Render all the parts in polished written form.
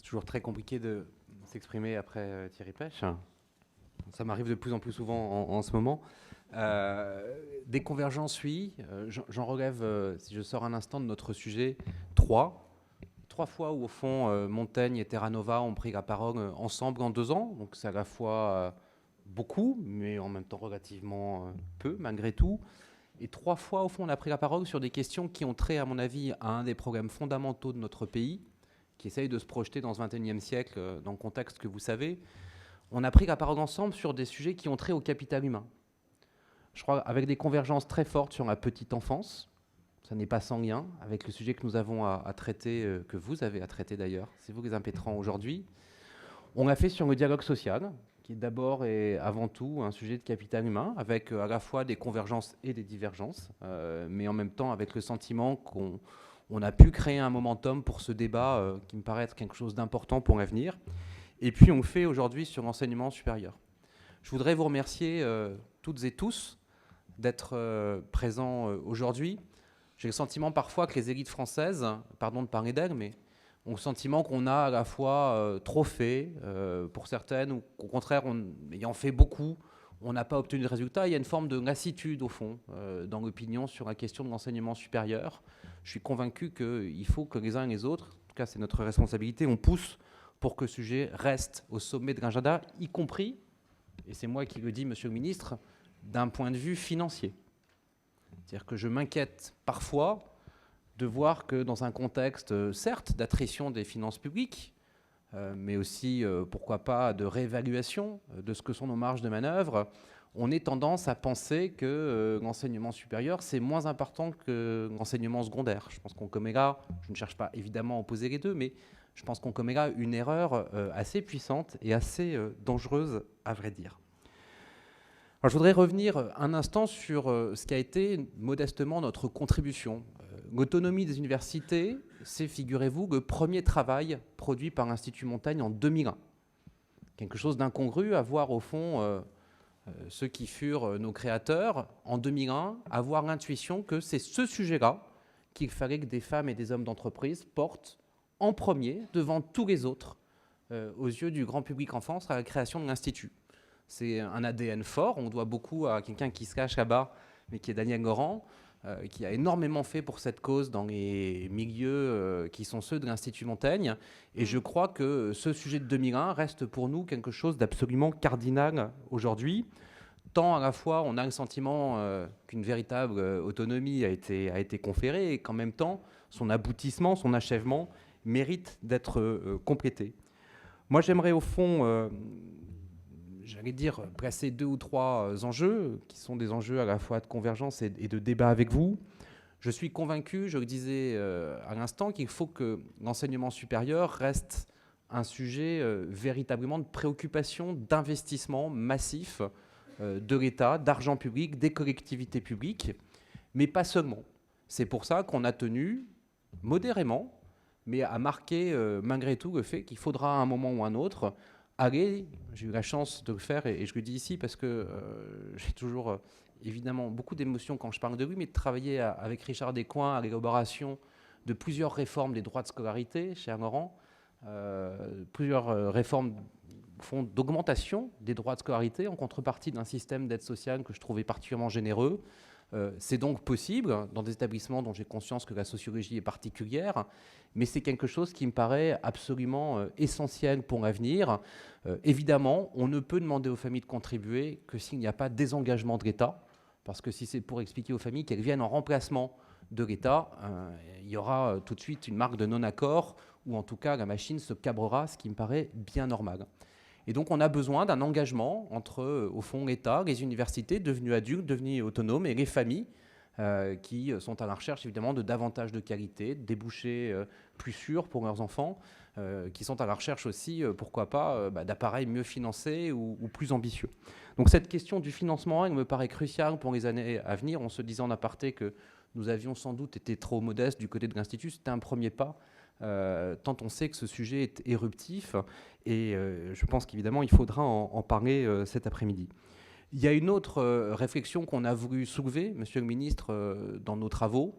toujours très compliqué de s'exprimer après Thierry Pêche. Ça m'arrive de plus en plus souvent en ce moment. Des convergences, oui. J'en relève, si je sors un instant de notre sujet, trois. Trois fois où, au fond, Montaigne et Terra Nova ont pris la parole ensemble en 2 ans. Donc c'est à la fois beaucoup, mais en même temps relativement peu, malgré tout. Et 3 fois, au fond, on a pris la parole sur des questions qui ont trait, à mon avis, à un des problèmes fondamentaux de notre pays, qui essaye de se projeter dans ce XXIe siècle, dans le contexte que vous savez. On a pris la parole ensemble sur des sujets qui ont trait au capital humain. Je crois avec des convergences très fortes sur la petite enfance. Ça n'est pas sans lien avec le sujet que nous avons à traiter, que vous avez à traiter d'ailleurs, c'est vous les impétrants aujourd'hui. On l'a fait sur le dialogue social, qui est d'abord et avant tout un sujet de capital humain, avec à la fois des convergences et des divergences, mais en même temps avec le sentiment qu'on a pu créer un momentum pour ce débat qui me paraît être quelque chose d'important pour l'avenir. Et puis on le fait aujourd'hui sur l'enseignement supérieur. Je voudrais vous remercier toutes et tous d'être présents aujourd'hui. J'ai le sentiment parfois que les élites françaises, pardon de parler d'elles, mais ont le sentiment qu'on a à la fois trop fait pour certaines, ou qu'au contraire, ayant fait beaucoup, on n'a pas obtenu de résultats. Il y a une forme de lassitude, au fond, dans l'opinion sur la question de l'enseignement supérieur. Je suis convaincu qu'il faut que les uns et les autres, en tout cas c'est notre responsabilité, on pousse pour que ce sujet reste au sommet de l'agenda, y compris, et c'est moi qui le dis, monsieur le ministre, d'un point de vue financier. C'est-à-dire que je m'inquiète parfois de voir que dans un contexte, certes, d'attrition des finances publiques, mais aussi, pourquoi pas, de réévaluation de ce que sont nos marges de manœuvre, on ait tendance à penser que l'enseignement supérieur, c'est moins important que l'enseignement secondaire. Je pense qu'on commet là, je ne cherche pas évidemment à opposer les deux, mais je pense qu'on commet là une erreur assez puissante et assez dangereuse, à vrai dire. Alors, je voudrais revenir un instant sur ce qui a été modestement notre contribution. L'autonomie des universités, c'est, figurez-vous, le premier travail produit par l'Institut Montaigne en 2001. Quelque chose d'incongru à voir, au fond, ceux qui furent nos créateurs, en 2001, avoir l'intuition que c'est ce sujet-là qu'il fallait que des femmes et des hommes d'entreprise portent en premier, devant tous les autres, aux yeux du grand public en France, à la création de l'Institut. C'est un ADN fort, on doit beaucoup à quelqu'un qui se cache là-bas, mais qui est Daniel Laurent, qui a énormément fait pour cette cause dans les milieux qui sont ceux de l'Institut Montaigne. Et je crois que ce sujet de 2001 reste pour nous quelque chose d'absolument cardinal aujourd'hui. Tant à la fois on a le sentiment qu'une véritable autonomie a été conférée, et qu'en même temps son aboutissement, son achèvement mérite d'être complété. Moi j'aimerais au fond, j'allais dire, placer 2 ou 3 enjeux, qui sont des enjeux à la fois de convergence et de débat avec vous. Je suis convaincu, je le disais à l'instant, qu'il faut que l'enseignement supérieur reste un sujet véritablement de préoccupation, d'investissement massif de l'État, d'argent public, des collectivités publiques, mais pas seulement. C'est pour ça qu'on a tenu, modérément, mais à marquer malgré tout le fait qu'il faudra à un moment ou à un autre aller, j'ai eu la chance de le faire, et je le dis ici parce que j'ai toujours évidemment beaucoup d'émotions quand je parle de lui, mais de travailler avec Richard Descoings à l'élaboration de plusieurs réformes des droits de scolarité, cher Laurent, plusieurs réformes d'augmentation des droits de scolarité en contrepartie d'un système d'aide sociale que je trouvais particulièrement généreux. C'est donc possible dans des établissements dont j'ai conscience que la sociologie est particulière, mais c'est quelque chose qui me paraît absolument essentiel pour l'avenir. Évidemment, on ne peut demander aux familles de contribuer que s'il n'y a pas de désengagement de l'État, parce que si c'est pour expliquer aux familles qu'elles viennent en remplacement de l'État, il y aura tout de suite une marque de non-accord, ou en tout cas la machine se cabrera, ce qui me paraît bien normal. Et donc on a besoin d'un engagement entre, au fond, l'État, les universités devenues adultes, devenues autonomes, et les familles qui sont à la recherche évidemment de davantage de qualité, de débouchés plus sûrs pour leurs enfants, qui sont à la recherche aussi, pourquoi pas, d'appareils mieux financés ou plus ambitieux. Donc cette question du financement, elle me paraît cruciale pour les années à venir. On se disait en aparté que nous avions sans doute été trop modestes du côté de l'Institut. C'était un premier pas. Tant on sait que ce sujet est éruptif, et je pense qu'évidemment il faudra en parler cet après-midi. Il y a une autre réflexion qu'on a voulu soulever, monsieur le ministre, dans nos travaux,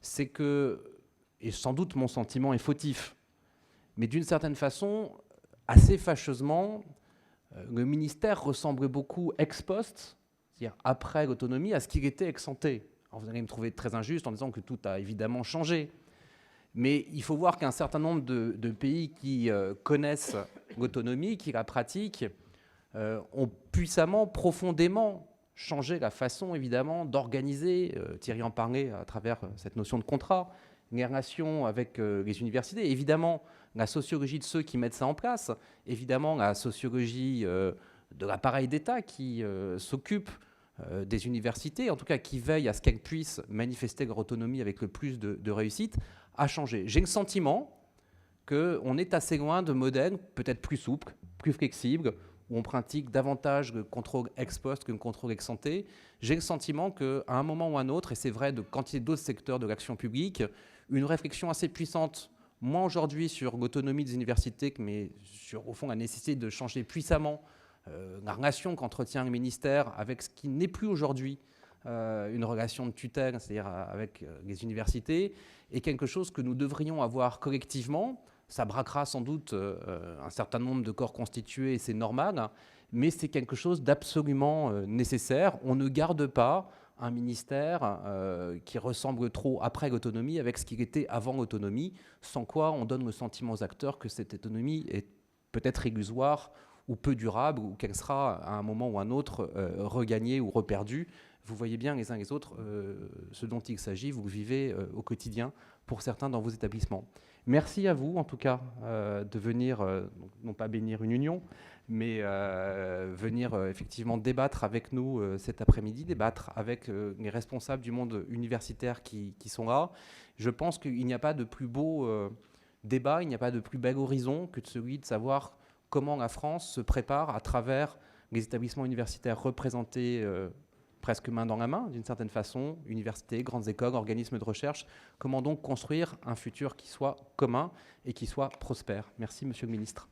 c'est que, et sans doute mon sentiment est fautif, Mais d'une certaine façon, assez fâcheusement, le ministère ressemble beaucoup ex post, c'est-à-dire après l'autonomie, à ce qu'il était ex ante. Alors vous allez me trouver très injuste en disant que tout a évidemment changé. Mais il faut voir qu'un certain nombre de pays qui connaissent l'autonomie, qui la pratiquent, ont puissamment, profondément changé la façon, évidemment, d'organiser, Thierry en parlait à travers cette notion de contrat, les relations avec les universités. Évidemment, la sociologie de ceux qui mettent ça en place, évidemment, la sociologie de l'appareil d'État qui s'occupe des universités, en tout cas qui veille à ce qu'elles puissent manifester leur autonomie avec le plus de réussite, a changé. J'ai le sentiment qu'on est assez loin de modèles peut-être plus souples, plus flexibles, où on pratique davantage le contrôle ex post que le contrôle ex ante. J'ai le sentiment qu'à un moment ou un autre, et c'est vrai de quantité d'autres secteurs de l'action publique, une réflexion assez puissante, moins aujourd'hui sur l'autonomie des universités, mais sur, au fond, la nécessité de changer puissamment la relation qu'entretient le ministère avec ce qui n'est plus aujourd'hui une relation de tutelle, c'est-à-dire avec les universités, est quelque chose que nous devrions avoir collectivement. Ça braquera sans doute un certain nombre de corps constitués, et c'est normal, mais c'est quelque chose d'absolument nécessaire. On ne garde pas un ministère qui ressemble trop après l'autonomie avec ce qu'il était avant l'autonomie, sans quoi on donne le sentiment aux acteurs que cette autonomie est peut-être illusoire ou peu durable, ou qu'elle sera à un moment ou un autre regagnée ou reperdue. Vous voyez bien les uns les autres ce dont il s'agit, vous le vivez au quotidien pour certains dans vos établissements. Merci à vous en tout cas de venir, non pas bénir une union, mais venir effectivement débattre avec nous cet après-midi, débattre avec les responsables du monde universitaire qui sont là. Je pense qu'il n'y a pas de plus beau débat, il n'y a pas de plus bel horizon que celui de savoir comment la France se prépare à travers les établissements universitaires représentés presque main dans la main, d'une certaine façon, universités, grandes écoles, organismes de recherche. Comment donc construire un futur qui soit commun et qui soit prospère? Merci, Monsieur le Ministre.